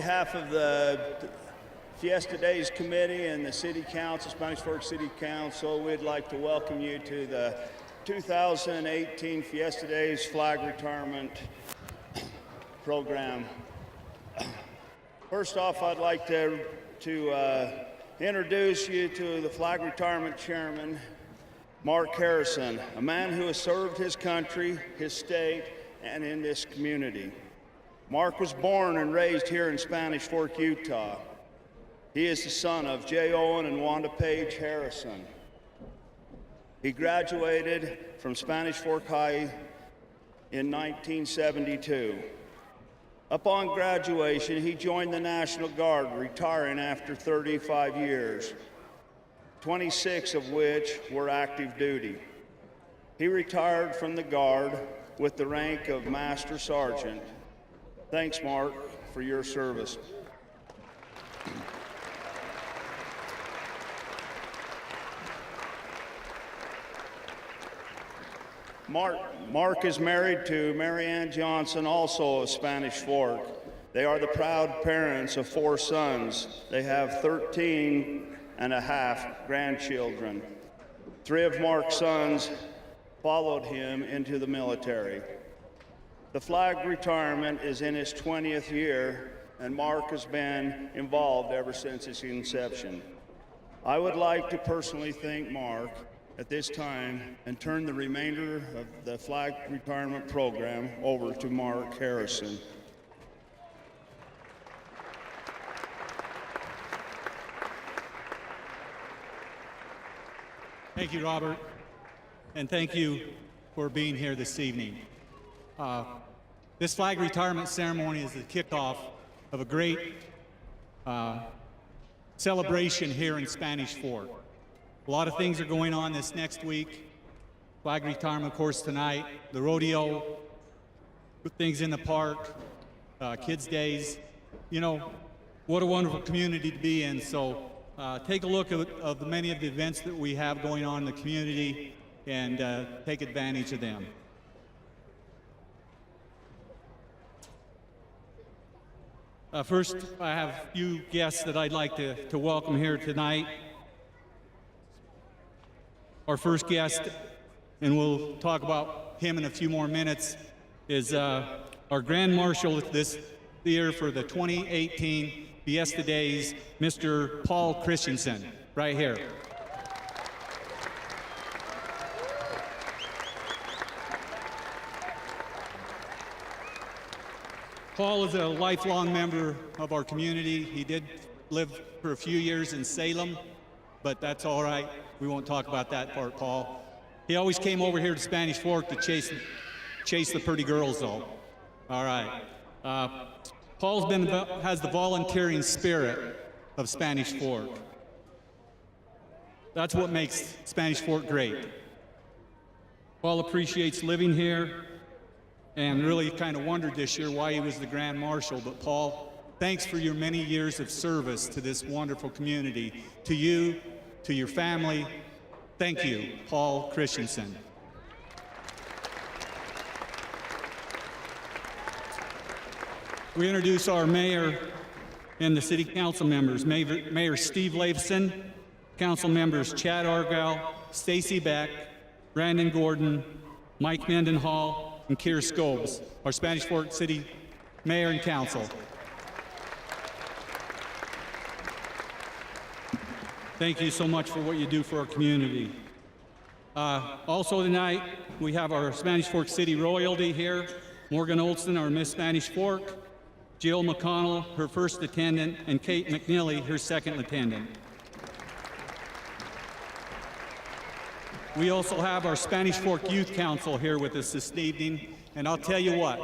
behalf of the Fiesta Days Committee and the City Council, Spanish Fork City Council, we'd like to welcome you to the 2018 Fiesta Days Flag Retirement Program. First off, I'd like to introduce you to the Flag Retirement Chairman, Mark Harrison, a man who has served his country, his state, and in this community. Mark was born and raised here in Spanish Fork, Utah. He is the son of J. Owen and Wanda Page Harrison. He graduated from Spanish Fork High in 1972. Upon graduation, he joined the National Guard, retiring after 35 years, 26 of which were active duty. He retired from the Guard with the rank of Master Sergeant. Thanks, Mark, for your service. Mark is married to Mary Ann Johnson, also of Spanish Fork. They are the proud parents of 4 sons. They have 13 and a half grandchildren. 3 of Mark's sons followed him into the military. The flag retirement is in its 20th year, and Mark has been involved ever since its inception. I would like to personally thank Mark at this time and turn the remainder of the flag retirement program over to Mark Harrison. Thank you, Robert, and thank you for being here this evening. This flag retirement ceremony is the kickoff of a great celebration here in Spanish Fork. A lot of things are going on this next week. Flag retirement, of course, tonight, the rodeo, good things in the park, kids' days. You know, what a wonderful community to be in. So take a look at many of the events that we have going on in the community and take advantage of them. First, I have a few guests that I'd like to welcome here tonight. Our first guest, and we'll talk about him in a few more minutes, is our Grand Marshal this year for the 2018 Fiesta Days, Mr. Paul Christensen, right here. Paul is a lifelong member of our community. He did live for a few years in Salem, but that's all right. We won't talk about that part, Paul. He always came over here to Spanish Fork to chase the pretty girls, though. All right. Paul has the volunteering spirit of Spanish Fork. That's what makes Spanish Fork great. Paul appreciates living here and really kind of wondered this year why he was the Grand Marshal. But Paul, thanks for your many years of service to this wonderful community. To you, to your family, thank you, Paul Christensen. We introduce our mayor and the city council members. Mayor Steve Leifson, council members Chad Argyle, Stacy Beck, Brandon Gordon, Mike Mendenhall, and Keir Scobes, our Spanish Fork City Mayor and Council. Thank you so much for what you do for our community. Also tonight, we have our Spanish Fork City royalty here. Morgan Olson, our Miss Spanish Fork, Jill McConnell, her first attendant, and Kate McNeely, her second attendant. We also have our Spanish Fork Youth Council here with us this evening, and I'll tell you what,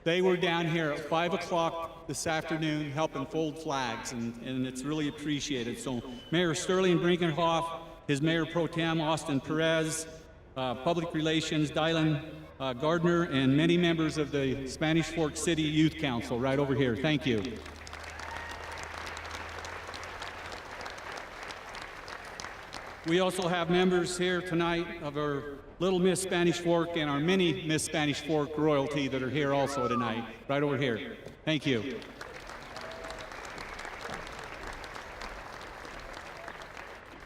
they were down here at 5 o'clock this afternoon helping fold flags, and it's really appreciated. So Mayor Sterling Brinkenhoff, his Mayor Pro Tem Austin Perez, Public Relations Dylan Gardner, and many members of the Spanish Fork City Youth Council right over here. Thank you. We also have members here tonight of our Little Miss Spanish Fork and our mini Miss Spanish Fork royalty that are here also tonight, right over here. Thank you.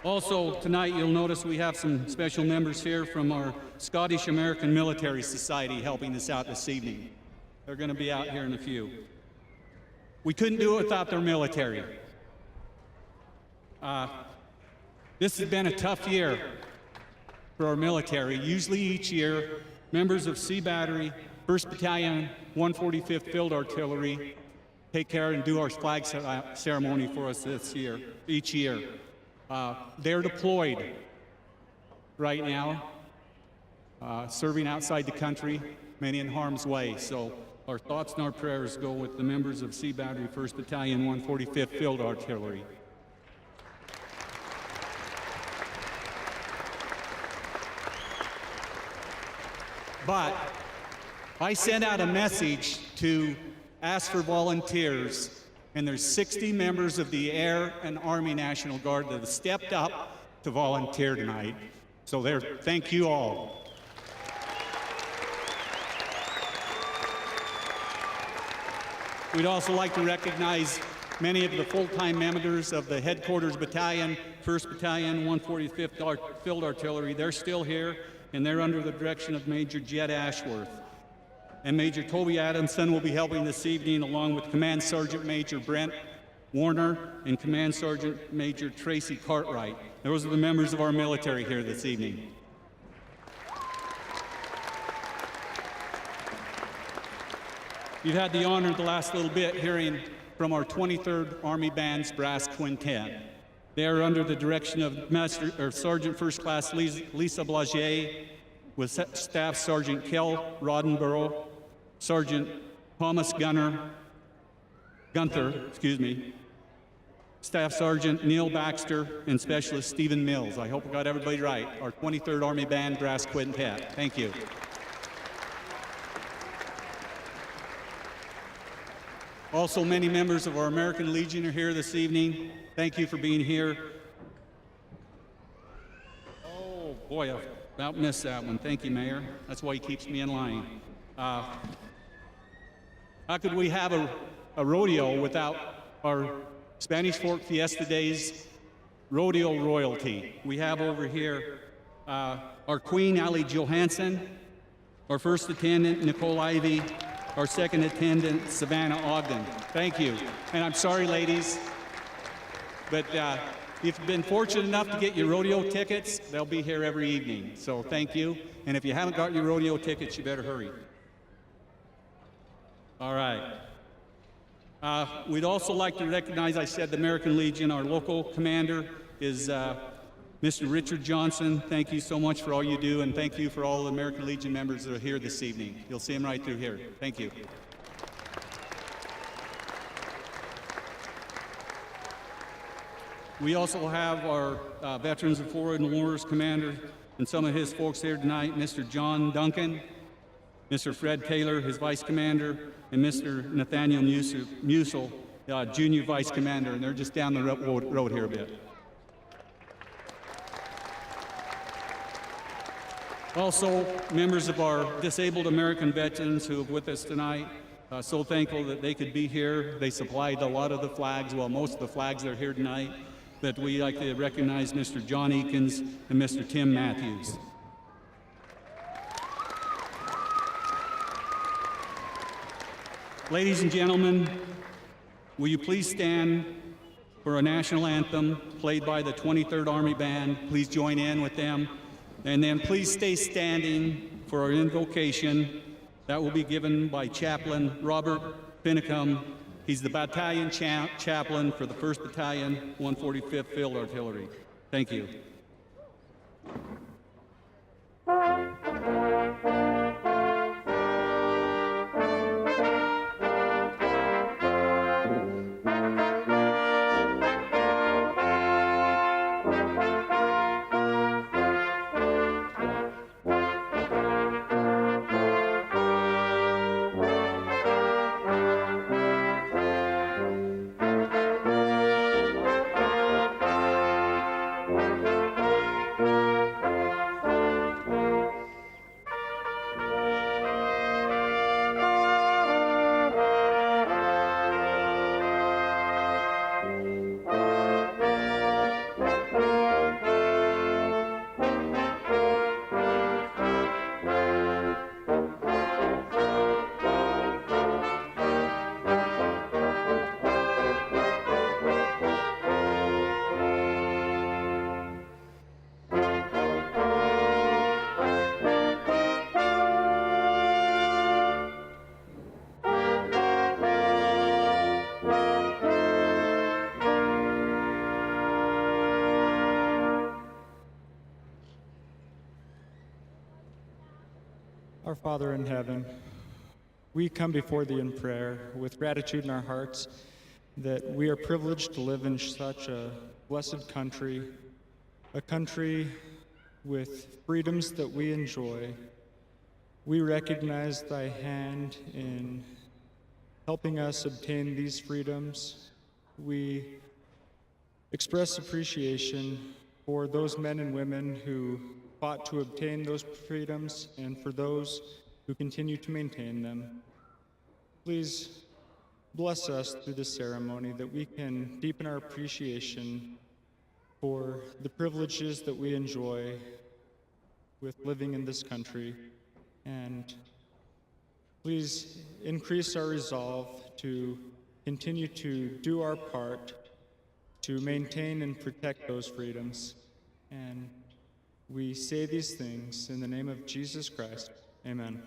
Also, tonight you'll notice we have some special members here from our Scottish American Military Society helping us out this evening. They're going to be out here in a few. We couldn't do it without their military. This has been a tough year for our military. Usually each year, members of Sea Battery, 1st Battalion, 145th Field Artillery take care and do our flag ceremony for us each year. They're deployed right now, serving outside the country, many in harm's way. So our thoughts and our prayers go with the members of Sea Battery, 1st Battalion, 145th Field Artillery. But I sent out a message to ask for volunteers, and there's 60 members of the Air and Army National Guard that have stepped up to volunteer tonight. So thank you all. We'd also like to recognize many of the full-time members of the Headquarters Battalion, 1st Battalion, 145th Field Artillery. They're still here, and they're under the direction of Major Jed Ashworth. And Major Toby Adamson will be helping this evening, along with Command Sergeant Major Brent Warner and Command Sergeant Major Tracy Cartwright. Those are the members of our military here this evening. You've had the honor the last little bit hearing from our 23rd Army Band's Brass Quintet. They are under the direction of Sergeant First Class Lisa Blagier, with Staff Sergeant Kel Roddenborough, Sergeant Thomas Gunther, Staff Sergeant Neil Baxter, and Specialist Stephen Mills. I hope I got everybody right. Our 23rd Army Band Brass Quintet. Thank you. Also, many members of our American Legion are here this evening. Thank you for being here. Oh, boy, I about missed that one. Thank you, Mayor. That's why he keeps me in line. How could we have a rodeo without our Spanish Fork Fiesta Days rodeo royalty? We have over here our Queen, Ali Johansson, our first attendant, Nicole Ivey, our second attendant, Savannah Ogden. Thank you. And I'm sorry, ladies, but if you've been fortunate enough to get your rodeo tickets, they'll be here every evening. So thank you. And if you haven't got your rodeo tickets, you better hurry. All right. We'd also like to recognize, I said, the American Legion. Our local commander is Mr. Richard Johnson. Thank you so much for all you do, and thank you for all the American Legion members that are here this evening. You'll see them right through here. Thank you. We also have our Veterans of Foreign Wars commander and some of his folks here tonight, Mr. John Duncan, Mr. Fred Taylor, his vice commander, and Mr. Nathaniel Musel, junior vice commander, and they're just down the road here a bit. Also, members of our disabled American veterans who are with us tonight, so thankful that they could be here. They supplied a lot of the flags, well, most of the flags that are here tonight, but we like to recognize Mr. John Eakins and Mr. Tim Matthews. Ladies and gentlemen, will you please stand for a national anthem played by the 23rd Army Band? Please join in with them. And then please stay standing for our invocation. That will be given by Chaplain Robert Finicum. He's the battalion chaplain for the 1st Battalion, 145th Field Artillery. Thank you. Our Father in heaven, we come before thee in prayer with gratitude in our hearts that we are privileged to live in such a blessed country, a country with freedoms that we enjoy. We recognize thy hand in helping us obtain these freedoms. We express appreciation for those men and women who fought to obtain those freedoms and for those who continue to maintain them. Please bless us through this ceremony that we can deepen our appreciation for the privileges that we enjoy with living in this country. And please increase our resolve to continue to do our part to maintain and protect those freedoms. And we say these things in the name of Jesus Christ. Amen.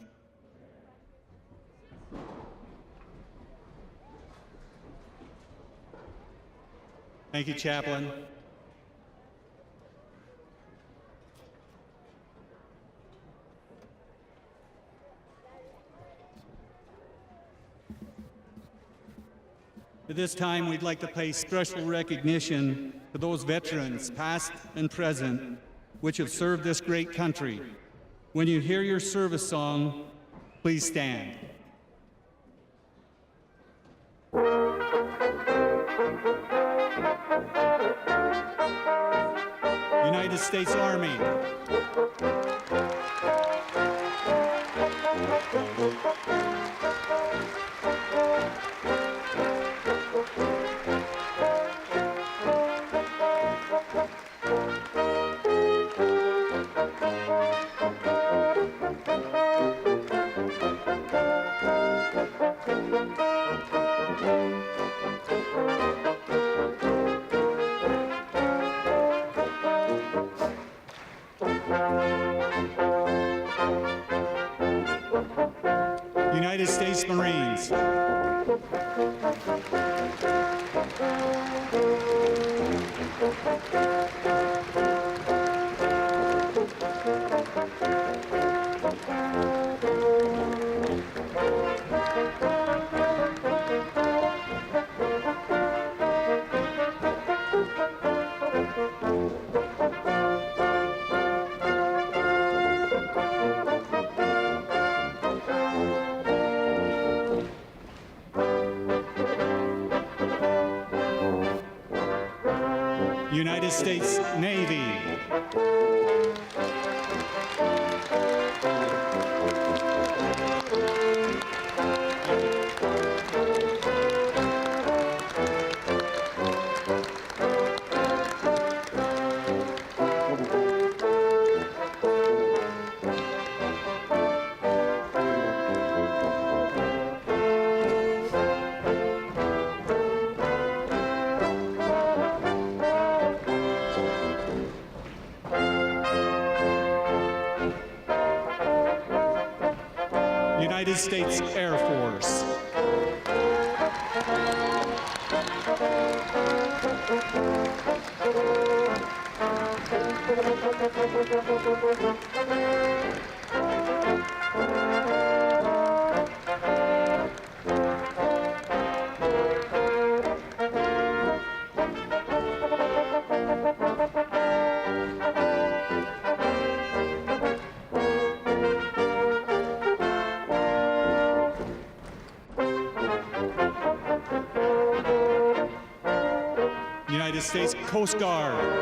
Thank you, Chaplain. At this time, we'd like to pay special recognition to those veterans, past and present, which have served this great country. When you hear your service song, please stand. United States Army. United States Marines. United States Navy. United States Air Force. United States Coast Guard.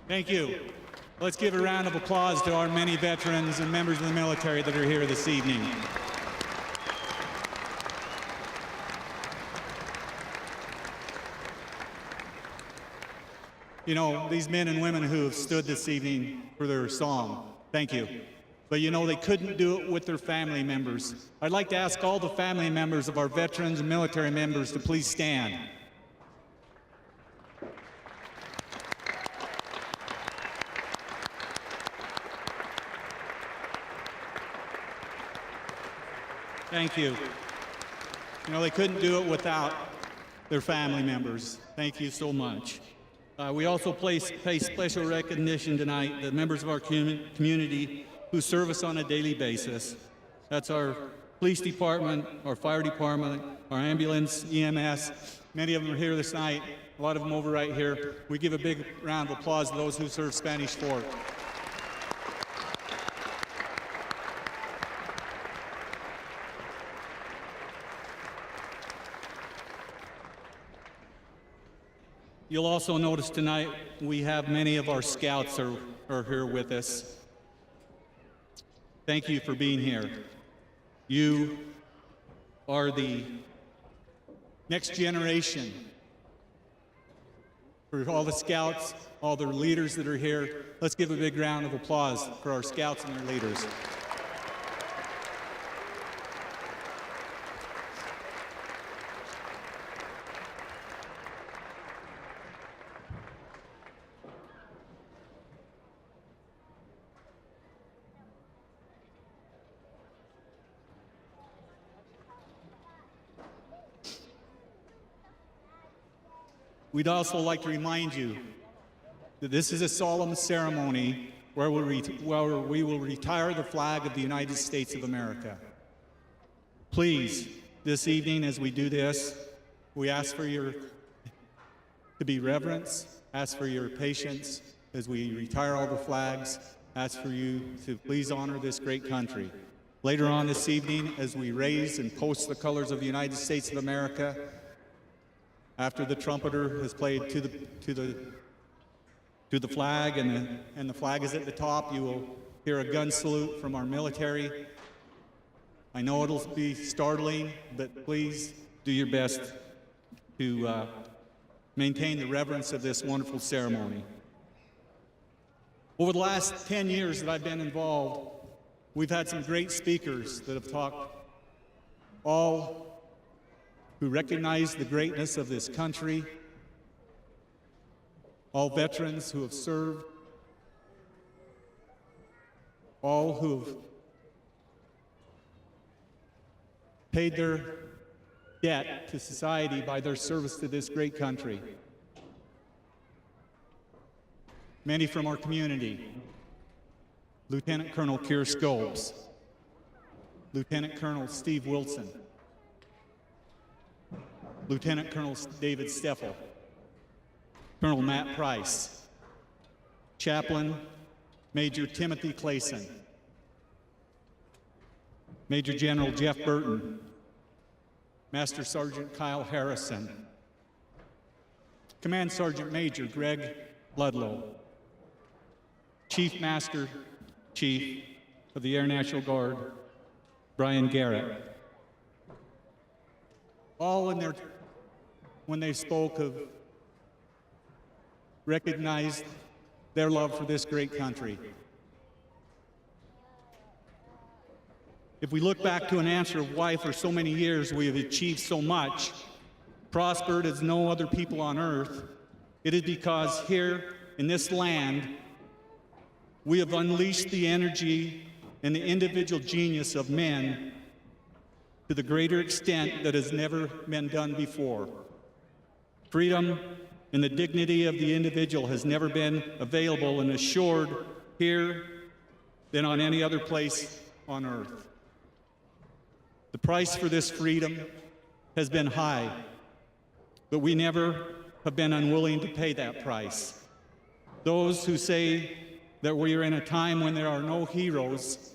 Thank you. Let's give a round of applause to our many veterans and members of the military that are here this evening. You know, these men and women who have stood this evening for their song, thank you. but you know, they couldn't do it with their family members. I'd like to ask all the family members of our veterans and military members to please stand. Thank you. You know, they couldn't do it without their family members. Thank you so much. We also pay special recognition tonight to members of our community who serve us on a daily basis. That's our police department, our fire department, our ambulance, EMS. Many of them are here this night, a lot of them over right here. We give a big round of applause to those who serve Spanish Fort. You'll also notice tonight we have many of our scouts are here with us. Thank you for being here. You are the next generation. For all the scouts, all the leaders that are here, let's give a big round of applause for our scouts and their leaders. We'd also like to remind you that this is a solemn ceremony where we will retire the flag of the United States of America. Please, this evening as we do this, we ask for to be reverence, ask for your patience as we retire all the flags, ask for you to please honor this great country. Later on this evening, as we raise and post the colors of the United States of America, after the trumpeter has played to the flag and the flag is at the top, you will hear a gun salute from our military. I know it'll be startling, but please do your best to maintain the reverence of this wonderful ceremony. Over the last 10 years that I've been involved, we've had some great speakers that have talked, all who recognize the greatness of this country, all veterans who have served, all who have paid their debt to society by their service to this great country. Many from our community: Lieutenant Colonel Keir Scopes, Lieutenant Colonel Steve Wilson, Lieutenant Colonel David Steffel, Colonel Matt Price, Chaplain Major Timothy Clayson, Major General Jeff Burton, Master Sergeant Kyle Harrison, Command Sergeant Major Greg Ludlow, Chief Master Chief of the Air National Guard Brian Garrett. All when they spoke of, recognized their love for this great country. If we look back to an answer of why for so many years we have achieved so much, prospered as no other people on earth, it is because here in this land, we have unleashed the energy and the individual genius of men to the greater extent that has never been done before. Freedom and the dignity of the individual has never been available and assured here than on any other place on earth. The price for this freedom has been high, but we never have been unwilling to pay that price. Those who say that we are in a time when there are no heroes,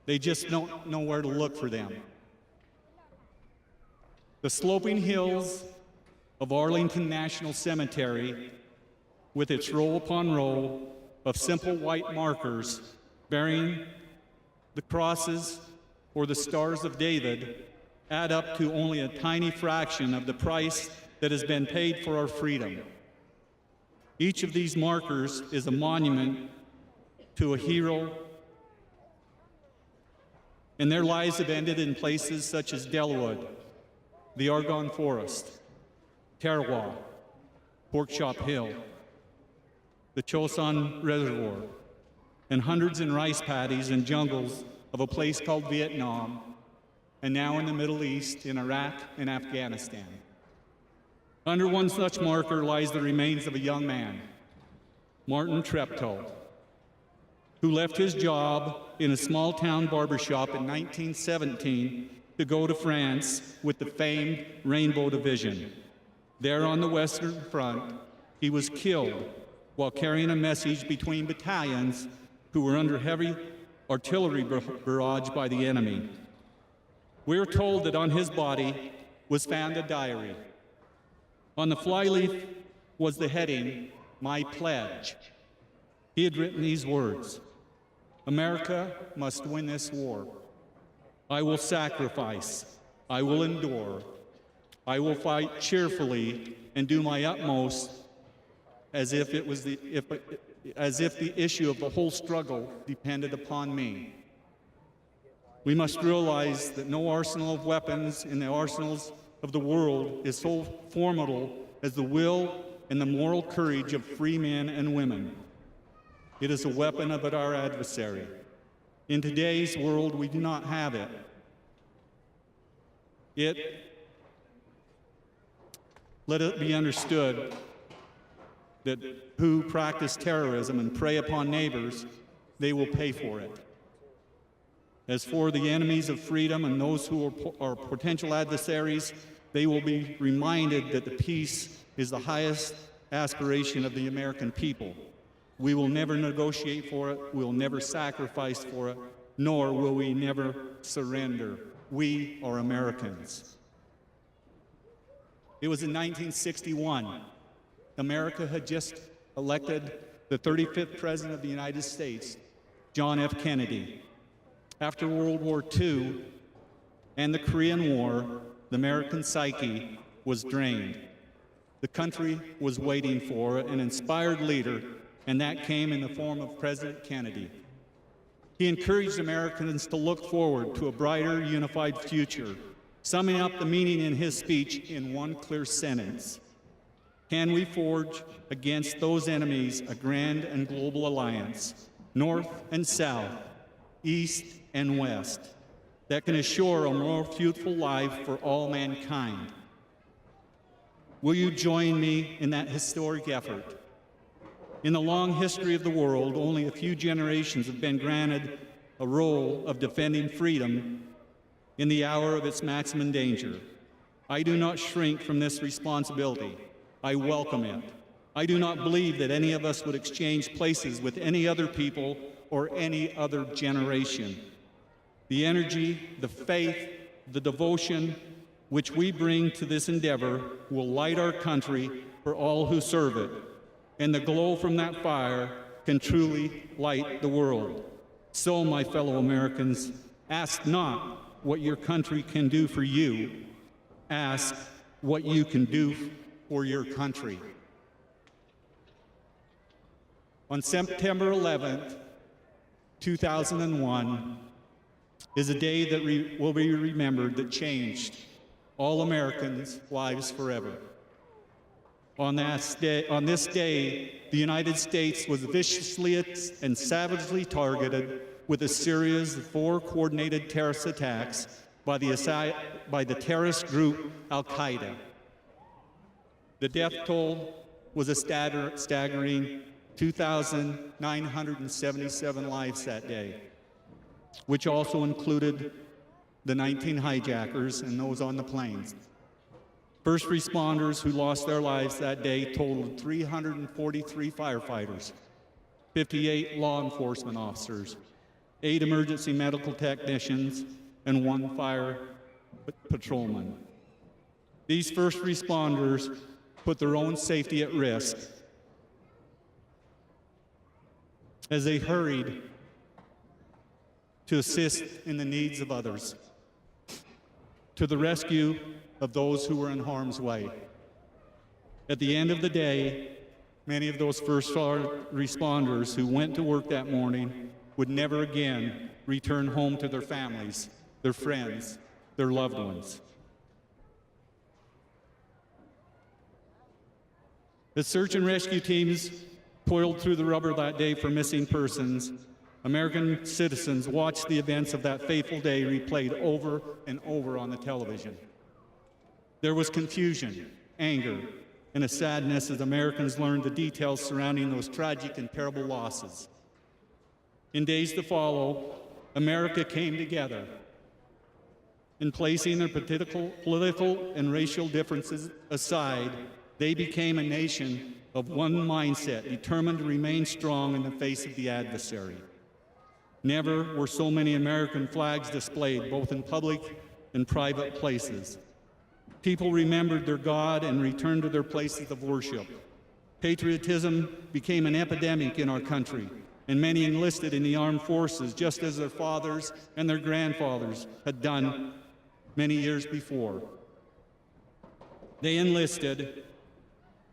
they just don't know where to look for them. The sloping hills of Arlington National Cemetery, with its row upon row of simple white markers bearing the crosses or the stars of David, add up to only a tiny fraction of the price that has been paid for our freedom. Each of these markers is a monument to a hero and their lives have ended in places such as Delwood, the Argonne Forest, Tarawa, Porkchop Hill, the Chosin Reservoir, and hundreds in rice paddies and jungles of a place called Vietnam, and now in the Middle East, in Iraq and Afghanistan. Under one such marker lies the remains of a young man, Martin Treptow, who left his job in a small-town barbershop in 1917 to go to France with the famed Rainbow Division. There on the Western Front, he was killed while carrying a message between battalions who were under heavy artillery barrage by the enemy. We are told that on his body was found a diary. On the flyleaf was the heading, "My Pledge." He had written these words: "America must win this war. I will sacrifice. I will endure. I will fight cheerfully and do my utmost as if the issue of the whole struggle depended upon me." We must realize that no arsenal of weapons in the arsenals of the world is so formidable as the will and the moral courage of free men and women. It is a weapon of our adversary. In today's world, we do not have it. Let it be understood that who practice terrorism and prey upon neighbors, they will pay for it. As for the enemies of freedom and those who are potential adversaries, they will be reminded that the peace is the highest aspiration of the American people. We will never negotiate for it, we will never sacrifice for it, nor will we never surrender. We are Americans. It was in 1961. America had just elected the 35th President of the United States, John F. Kennedy. After World War II and the Korean War, the American psyche was drained. The country was waiting for an inspired leader, and that came in the form of President Kennedy. He encouraged Americans to look forward to a brighter, unified future, summing up the meaning in his speech in one clear sentence: "Can we forge against those enemies a grand and global alliance, north and south, east and west, that can assure a more fruitful life for all mankind?" Will you join me in that historic effort? In the long history of the world, only a few generations have been granted a role of defending freedom in the hour of its maximum danger. I do not shrink from this responsibility. I welcome it. I do not believe that any of us would exchange places with any other people or any other generation. The energy, the faith, the devotion which we bring to this endeavor will light our country for all who serve it, and the glow from that fire can truly light the world. So, my fellow Americans, ask not what your country can do for you, ask what you can do for your country. On September 11th, 2001, is a day that will be remembered that changed all Americans' lives forever. On this day, the United States was viciously and savagely targeted with a series of 4 coordinated terrorist attacks by the terrorist group Al-Qaeda. The death toll was a staggering 2,977 lives that day, which also included the 19 hijackers and those on the planes. First responders who lost their lives that day totaled 343 firefighters, 58 law enforcement officers, 8 emergency medical technicians, and 1 fire patrolman. These first responders put their own safety at risk as they hurried to assist in the needs of others, to the rescue of those who were in harm's way. At the end of the day, many of those first responders who went to work that morning would never again return home to their families, their friends, their loved ones. As search and rescue teams toiled through the rubble that day for missing persons, American citizens watched the events of that fateful day replayed over and over on the television. There was confusion, anger, and a sadness as Americans learned the details surrounding those tragic and terrible losses. In days to follow, America came together. In placing their political and racial differences aside, they became a nation of one mindset, determined to remain strong in the face of the adversary. Never were so many American flags displayed, both in public and private places. People remembered their God and returned to their places of worship. Patriotism became an epidemic in our country, and many enlisted in the armed forces, just as their fathers and their grandfathers had done many years before. They enlisted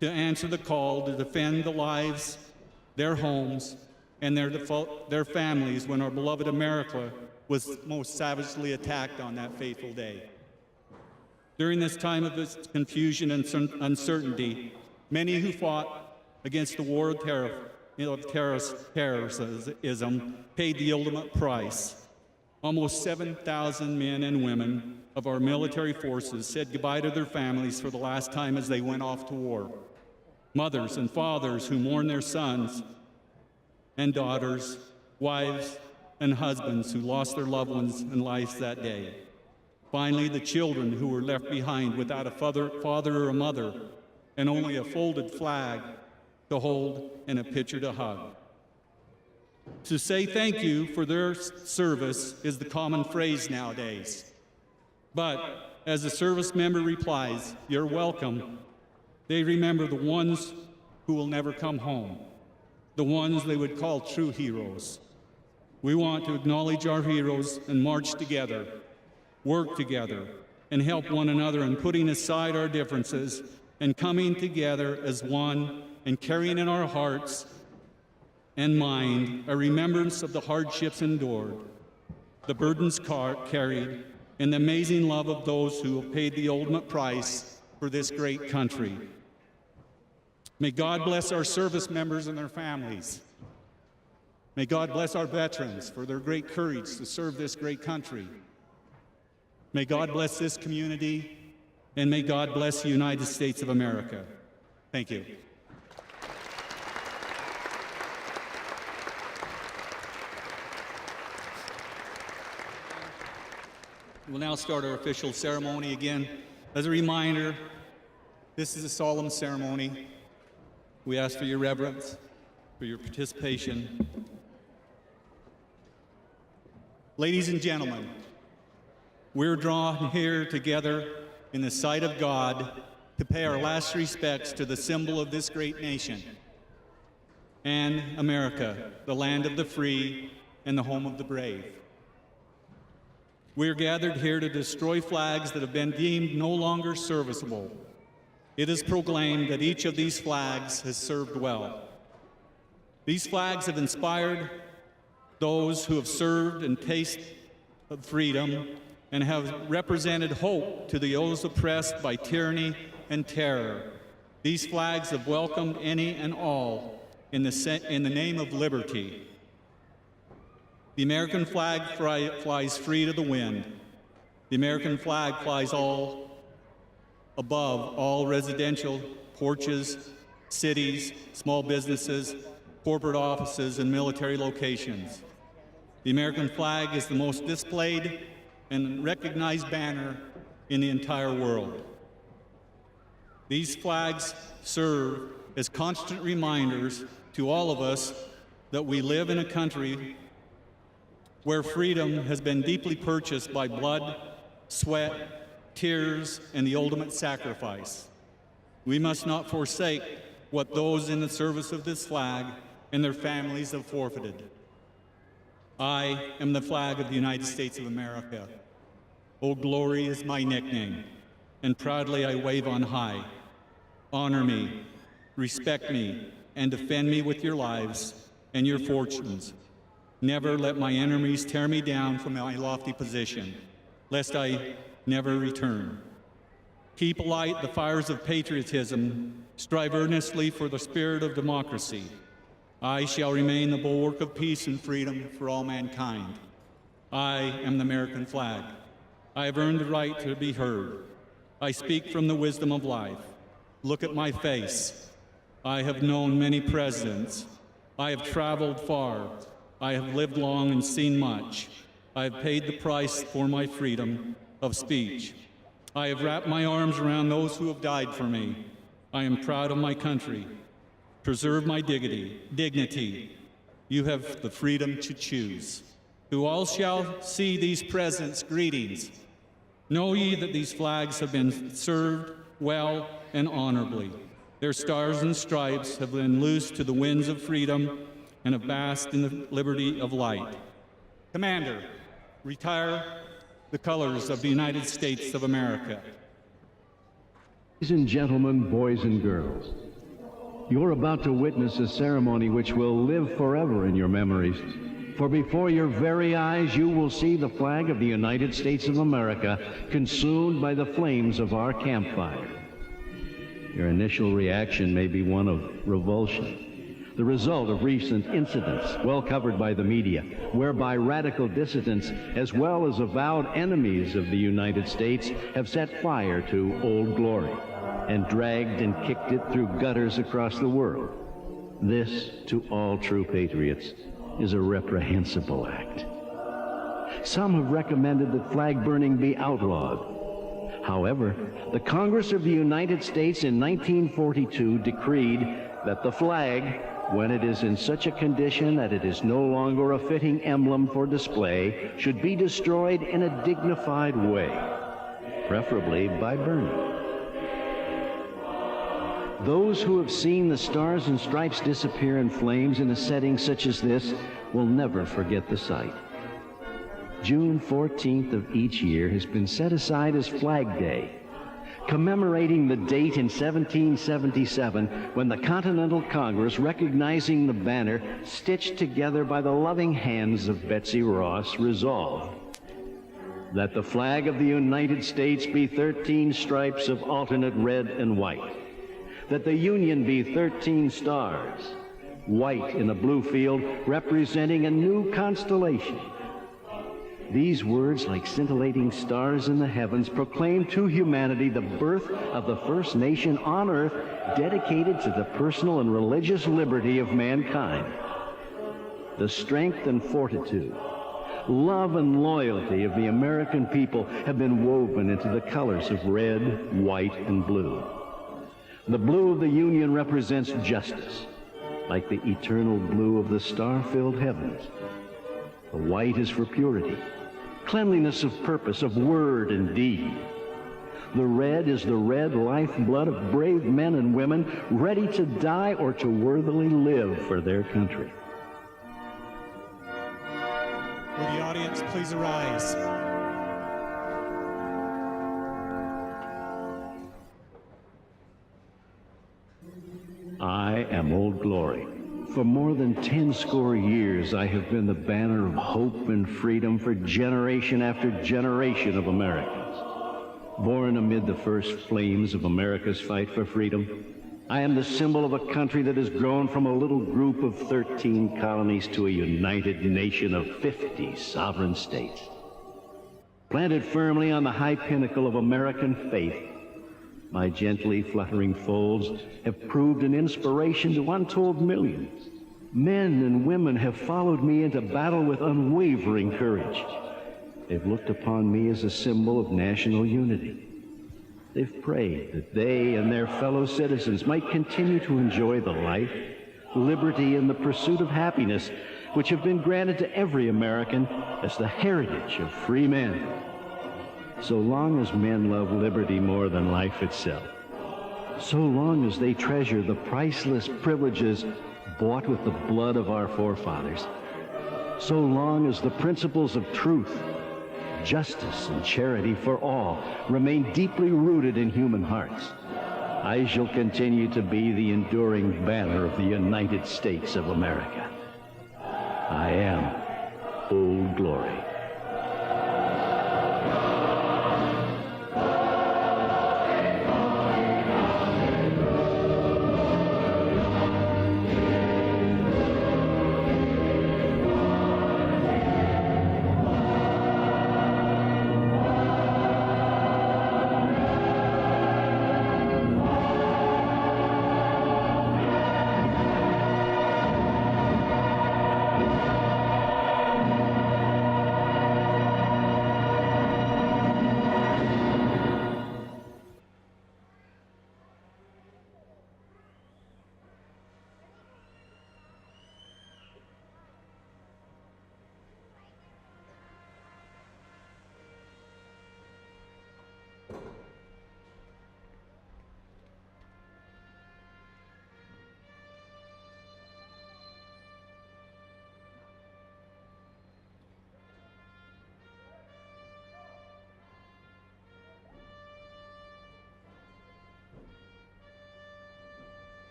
to answer the call to defend the lives, their homes, and their families when our beloved America was most savagely attacked on that fateful day. During this time of this confusion and uncertainty, many who fought against the war of terrorism paid the ultimate price. Almost 7,000 men and women of our military forces said goodbye to their families for the last time as they went off to war. Mothers and fathers who mourned their sons and daughters, wives and husbands who lost their loved ones and lives that day. Finally, the children who were left behind without a father or a mother, and only a folded flag to hold and a picture to hug. To say thank you for their service is the common phrase nowadays. But as the service member replies, "You're welcome," they remember the ones who will never come home, the ones they would call true heroes. We want to acknowledge our heroes and march together, work together, and help one another in putting aside our differences and coming together as one and carrying in our hearts and mind a remembrance of the hardships endured, the burdens carried, and the amazing love of those who have paid the ultimate price for this great country. May God bless our service members and their families. May God bless our veterans for their great courage to serve this great country. May God bless this community, and may God bless the United States of America. Thank you. We'll now start our official ceremony again. As a reminder, this is a solemn ceremony. We ask for your reverence, for your participation. Ladies and gentlemen, we're drawn here together in the sight of God to pay our last respects to the symbol of this great nation and America, the land of the free and the home of the brave. We are gathered here to destroy flags that have been deemed no longer serviceable. It is proclaimed that each of these flags has served well. These flags have inspired those who have served and tasted of freedom and have represented hope to those oppressed by tyranny and terror. These flags have welcomed any and all in the name of liberty. The American flag flies free to the wind. The American flag flies above all residential porches, cities, small businesses, corporate offices, and military locations. The American flag is the most displayed and recognized banner in the entire world. These flags serve as constant reminders to all of us that we live in a country where freedom has been deeply purchased by blood, sweat, tears, and the ultimate sacrifice. We must not forsake what those in the service of this flag and their families have forfeited. I am the flag of the United States of America. Old Glory is my nickname, and proudly I wave on high. Honor me, respect me, and defend me with your lives and your fortunes. Never let my enemies tear me down from my lofty position, lest I never return. Keep alight the fires of patriotism. Strive earnestly for the spirit of democracy. I shall remain the bulwark of peace and freedom for all mankind. I am the American flag. I have earned the right to be heard. I speak from the wisdom of life. Look at my face. I have known many presidents. I have traveled far. I have lived long and seen much. I have paid the price for my freedom of speech. I have wrapped my arms around those who have died for me. I am proud of my country. Preserve my dignity. You have the freedom to choose. Who all shall see these presents, greetings. Know ye that these flags have been served well and honorably. Their stars and stripes have been loosed to the winds of freedom and have basked in the liberty of light. Commander, retire the colors of the United States of America. Ladies and gentlemen, boys and girls, you're about to witness a ceremony which will live forever in your memories. For before your very eyes, you will see the flag of the United States of America consumed by the flames of our campfire. Your initial reaction may be one of revulsion, the result of recent incidents well covered by the media, whereby radical dissidents as well as avowed enemies of the United States have set fire to Old Glory and dragged and kicked it through gutters across the world. This, to all true patriots, is a reprehensible act. Some have recommended that flag burning be outlawed. However, the Congress of the United States in 1942 decreed that the flag, when it is in such a condition that it is no longer a fitting emblem for display, should be destroyed in a dignified way, preferably by burning. Those who have seen the stars and stripes disappear in flames in a setting such as this will never forget the sight. June 14th of each year has been set aside as Flag Day, commemorating the date in 1777 when the Continental Congress, recognizing the banner stitched together by the loving hands of Betsy Ross, resolved that the flag of the United States be 13 stripes of alternate red and white, that the Union be 13 stars, white in a blue field representing a new constellation. These words, like scintillating stars in the heavens, proclaim to humanity the birth of the first nation on earth dedicated to the personal and religious liberty of mankind. The strength and fortitude, love and loyalty of the American people have been woven into the colors of red, white, and blue. The blue of the Union represents justice, like the eternal blue of the star-filled heavens. The white is for purity, cleanliness of purpose, of word and deed. The red is the red lifeblood of brave men and women ready to die or to worthily live for their country. Will the audience please arise? I am Old Glory. For more than 10 score years, I have been the banner of hope and freedom for generation after generation of Americans. Born amid the first flames of America's fight for freedom, I am the symbol of a country that has grown from a little group of 13 colonies to a united nation of 50 sovereign states. Planted firmly on the high pinnacle of American faith, my gently fluttering folds have proved an inspiration to untold millions. Men and women have followed me into battle with unwavering courage. They've looked upon me as a symbol of national unity. They've prayed that they and their fellow citizens might continue to enjoy the life, liberty, and the pursuit of happiness which have been granted to every American as the heritage of free men. So long as men love liberty more than life itself, so long as they treasure the priceless privileges bought with the blood of our forefathers, so long as the principles of truth, justice, and charity for all remain deeply rooted in human hearts, I shall continue to be the enduring banner of the United States of America. I am glory.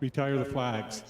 Retire the flags.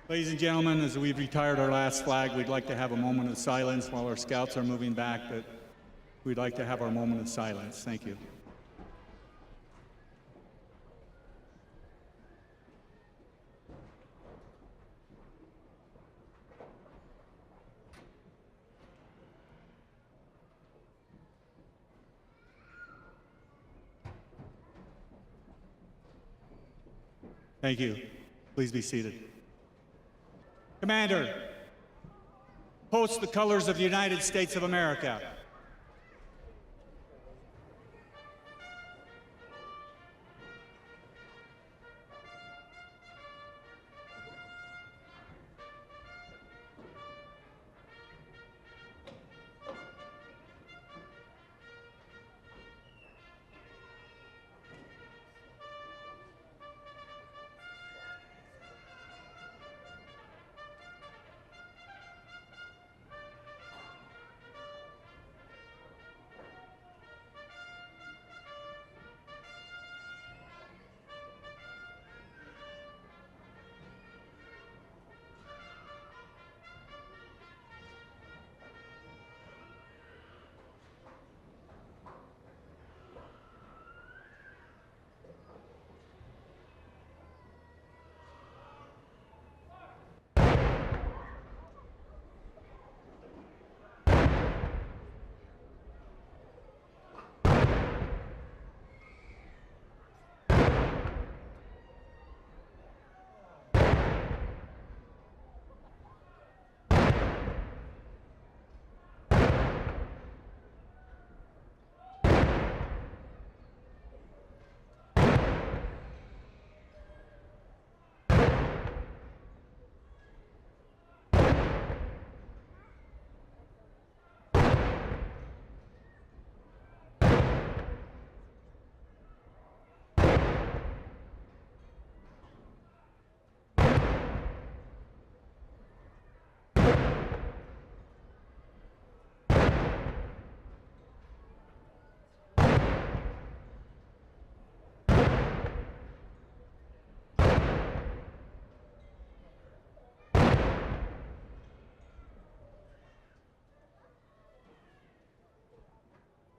Ladies and gentlemen, as we've retired our last flag, we'd like to have a moment of silence while our scouts are moving back, but we'd like to have our moment of silence. Thank you. Thank you. Please be seated. Commander, hoist the colors of the United States of America.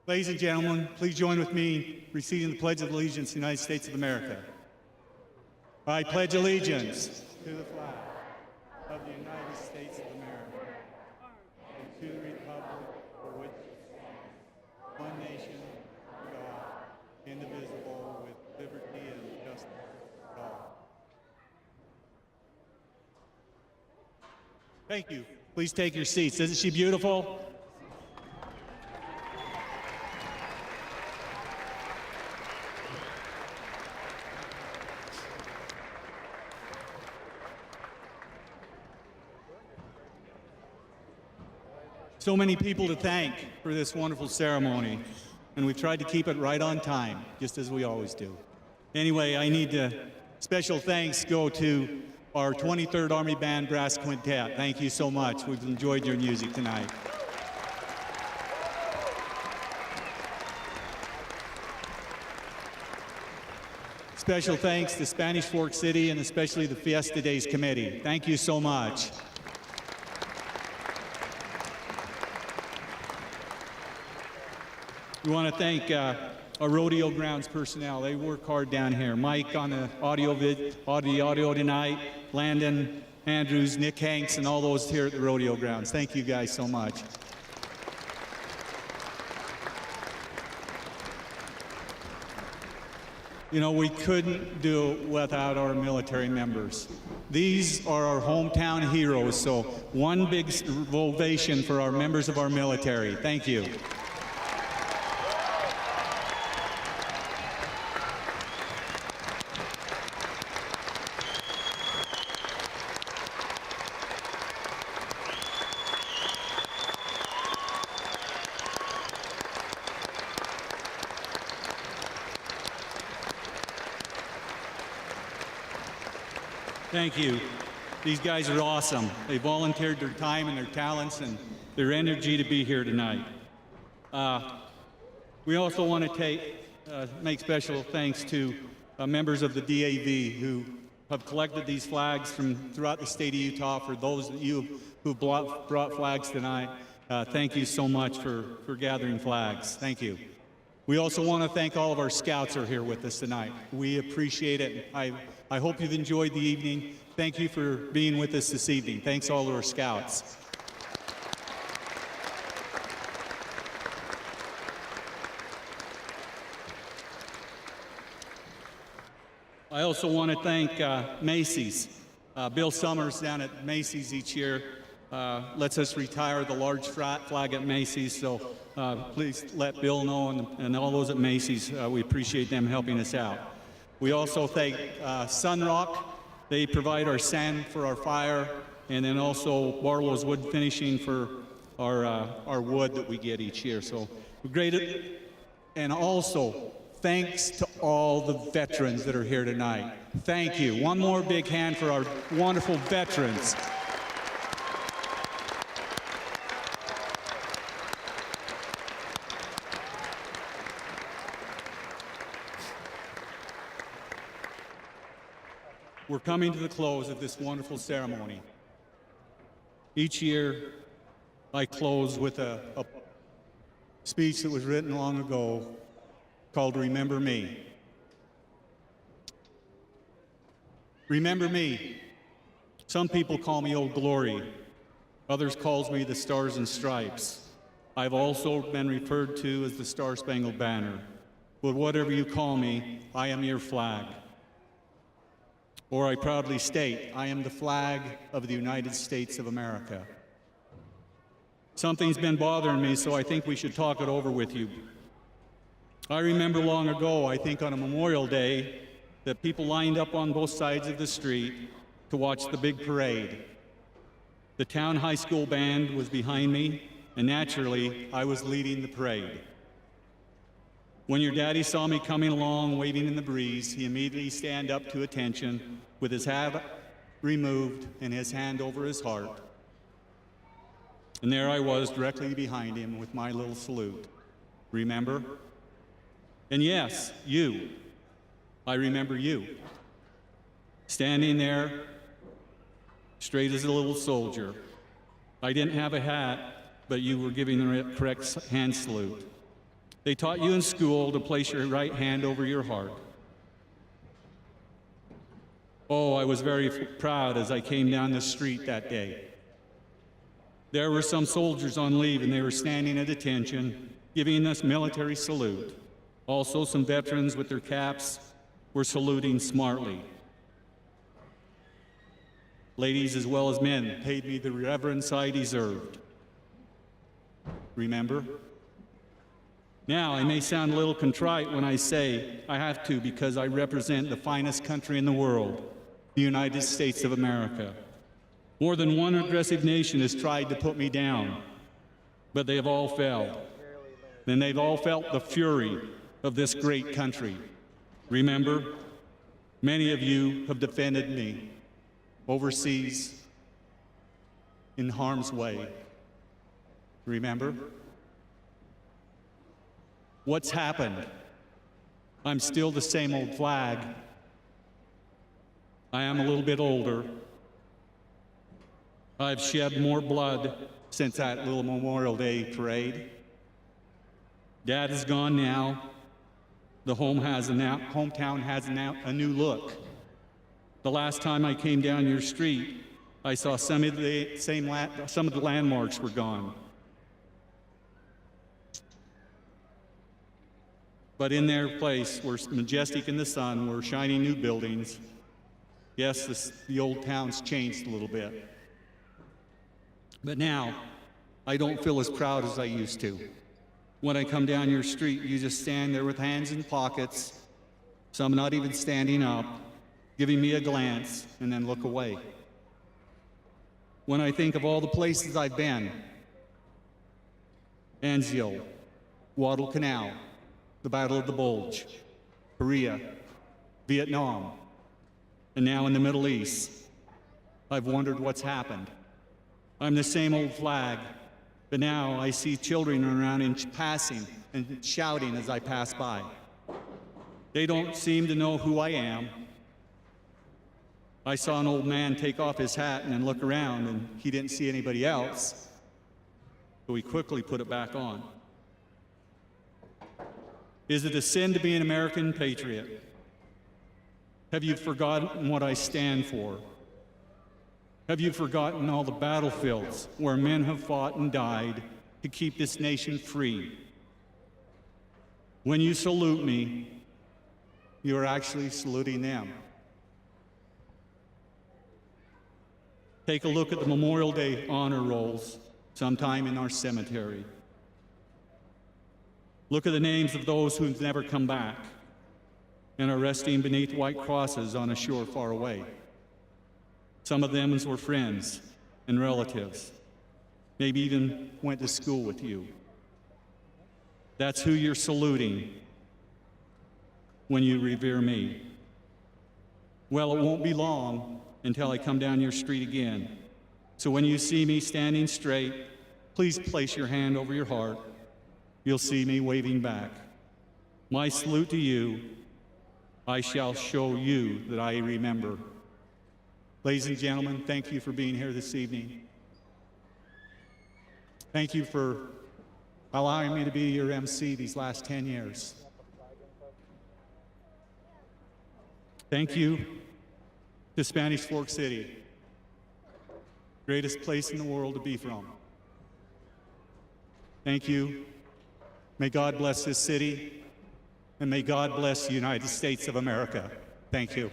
Ladies and gentlemen, please join with me in receiving the Pledge of Allegiance to the United States of America. I pledge allegiance to the flag of the United States of America and to the republic for which it stands, one nation, under God, indivisible, with liberty and justice for all. Thank you. Please take your seats. Isn't she beautiful? So many people to thank for this wonderful ceremony, and we've tried to keep it right on time, just as we always do. Anyway, I need to special thanks go to our 23rd Army Band Brass Quintet. Thank you so much. We've enjoyed your music tonight. Special thanks to Spanish Fork City and especially the Fiesta Days Committee. Thank you so much. We want to thank our rodeo grounds personnel. They work hard down here. Mike on the audio tonight, Landon Andrews, Nick Hanks, and all those here at the rodeo grounds. Thank you guys so much. You know, we couldn't do it without our military members. These are our hometown heroes, so one big ovation for our members of our military. Thank you. Thank you. These guys are awesome. They volunteered their time and their talents and their energy to be here tonight. We also want to make special thanks to members of the DAV who have collected these flags from throughout the state of Utah. For those of you who brought flags tonight, thank you so much for gathering flags. Thank you. We also want to thank all of our scouts who are here with us tonight. We appreciate it. I hope you've enjoyed the evening. Thank you for being with us this evening. Thanks all of our scouts. I also want to thank Macy's. Bill Summers down at Macy's each year lets us retire the large flag at Macy's, so please let Bill know and all those at Macy's. We appreciate them helping us out. We also thank Sunrock. They provide our sand for our fire, and then also Barlow's Wood Finishing for our wood that we get each year. So we're great. And also, thanks to all the veterans that are here tonight. Thank you. One more big hand for our wonderful veterans. We're coming to the close of this wonderful ceremony. Each year, I close with a speech that was written long ago called Remember Me. Remember me. Some people call me Old Glory. Others calls me the Stars and Stripes. I've also been referred to as the Star-Spangled Banner. But whatever you call me, I am your flag. Or I proudly state, I am the flag of the United States of America. Something's been bothering me, so I think we should talk it over with you. I remember long ago, I think on a Memorial Day, that people lined up on both sides of the street to watch the big parade. The town high school band was behind me, and naturally, I was leading the parade. When your daddy saw me coming along, waving in the breeze, he immediately stand up to attention with his hat removed and his hand over his heart. And there I was directly behind him with my little salute. Remember? And yes, you. I remember you. Standing there, straight as a little soldier. I didn't have a hat, but you were giving the correct hand salute. They taught you in school to place your right hand over your heart. Oh, I was very proud as I came down the street that day. There were some soldiers on leave, and they were standing at attention, giving us military salute. Also, some veterans with their caps were saluting smartly. Ladies as well as men paid me the reverence I deserved. Remember? Now, I may sound a little contrite when I say I have to because I represent the finest country in the world, the United States of America. More than one aggressive nation has tried to put me down, but they have all failed. And they've all felt the fury of this great country. Remember, many of you have defended me overseas in harm's way. Remember? What's happened? I'm still the same old flag. I am a little bit older. I've shed more blood since that little Memorial Day parade. Dad is gone now. The hometown has a new look. The last time I came down your street, I saw some of the landmarks were gone. But in their place, were majestic in the sun, were shining new buildings. Yes, the old town's changed a little bit. But now, I don't feel as proud as I used to. When I come down your street, you just stand there with hands in pockets, some not even standing up, giving me a glance, and then look away. When I think of all the places I've been, Anzio, Guadalcanal, the Battle of the Bulge, Korea, Vietnam, and now in the Middle East, I've wondered what's happened. I'm the same old flag, but now I see children around and passing and shouting as I pass by. They don't seem to know who I am. I saw an old man take off his hat and then look around, and he didn't see anybody else, so he quickly put it back on. Is it a sin to be an American patriot? Have you forgotten what I stand for? Have you forgotten all the battlefields where men have fought and died to keep this nation free? When you salute me, you are actually saluting them. Take a look at the Memorial Day honor rolls sometime in our cemetery. Look at the names of those who've never come back and are resting beneath white crosses on a shore far away. Some of them were friends and relatives, maybe even went to school with you. That's who you're saluting when you revere me. Well, it won't be long until I come down your street again. So when you see me standing straight, please place your hand over your heart. You'll see me waving back. My salute to you, I shall show you that I remember. Ladies and gentlemen, thank you for being here this evening. Thank you for allowing me to be your MC these last 10 years. Thank you to Spanish Fork City, greatest place in the world to be from. Thank you. May God bless this city, and may God bless the United States of America. Thank you.